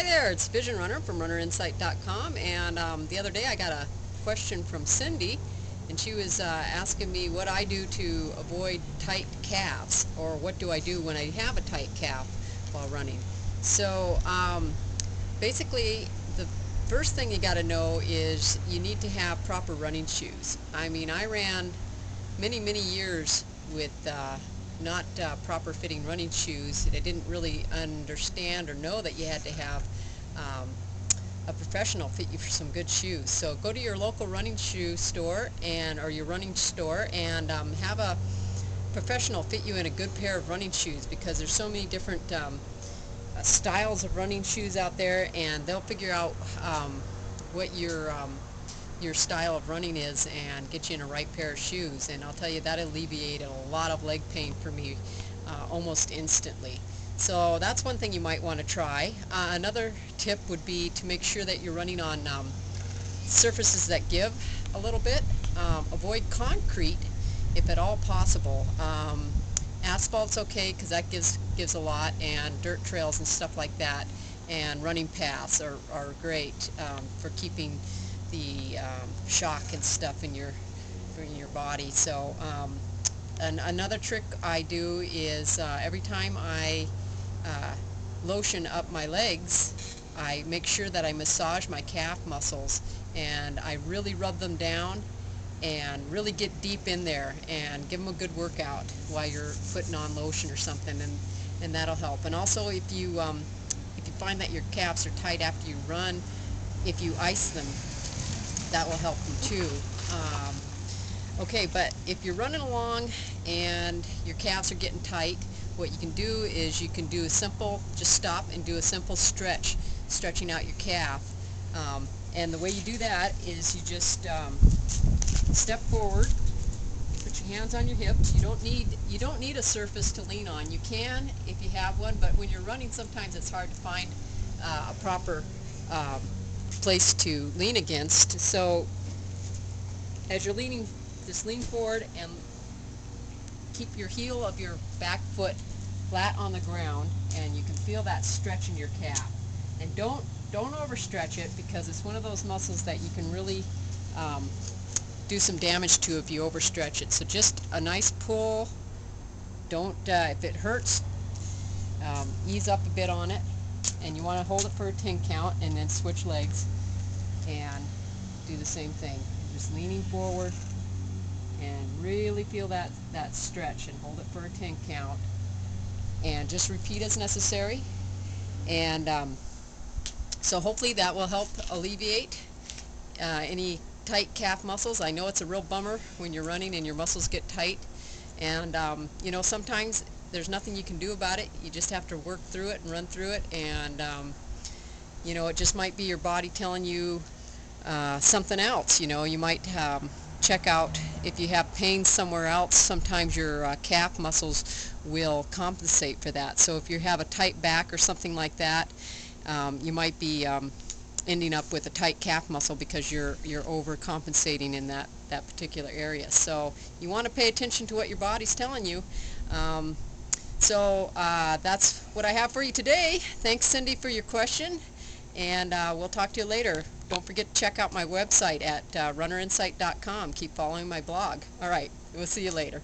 Hi there, it's VisionRunner from runnerinsight.com, and the other day I got a question from Cindy, and she was asking me what I do to avoid tight calves, or what do I do when I have a tight calf while running. So basically, the first thing you got to know is you need to have proper running shoes. I mean, I ran many years with not proper fitting running shoes. I didn't really understand or know that you had to have um, a professional fit you for some good shoes. So go to your local running shoe store or your running store and have a professional fit you in a good pair of running shoes, because there's so many different styles of running shoes out there, and they'll figure out what your style of running is and get you in a right pair of shoes. And I'll tell you, that alleviated a lot of leg pain for me almost instantly. So that's one thing you might want to try. Another tip would be to make sure that you're running on surfaces that give a little bit. Avoid concrete if at all possible. Asphalt's okay because that gives a lot, and dirt trails and stuff like that, and running paths are great for keeping the shock and stuff in your body. So another trick I do is every time I lotion up my legs, I make sure that I massage my calf muscles, and I really rub them down and really get deep in there and give them a good workout while you're putting on lotion or something, and that'll help. And also, if you find that your calves are tight after you run, if you ice them, that will help them too. Okay, but if you're running along and your calves are getting tight, what you can do is you can do a simple, just stop and do a simple stretching out your calf. And the way you do that is you just step forward, put your hands on your hips. You don't need a surface to lean on. You can if you have one, but when you're running, sometimes it's hard to find a proper place to lean against. So as you're leaning, just lean forward and keep your heel of your back foot flat on the ground, and you can feel that stretch in your calf. And don't overstretch it, because it's one of those muscles that you can really do some damage to if you overstretch it. So just a nice pull. Don't if it hurts, ease up a bit on it, and you want to hold it for a 10 count, and then switch legs and do the same thing. Just leaning forward and really feel that stretch, and hold it for a 10 count, and just repeat as necessary. And so hopefully that will help alleviate any tight calf muscles. I know it's a real bummer when you're running and your muscles get tight, and you know, sometimes there's nothing you can do about it. You just have to work through it and run through it, and you know, it just might be your body telling you something else. You know, you might check out if you have pain somewhere else. Sometimes your calf muscles will compensate for that. So if you have a tight back or something like that, you might be ending up with a tight calf muscle because you're overcompensating in that particular area. So you want to pay attention to what your body's telling you. So that's what I have for you today. Thanks, Cindy, for your question, and we'll talk to you later. Don't forget to check out my website at runnerinsight.com. Keep following my blog. All right, we'll see you later.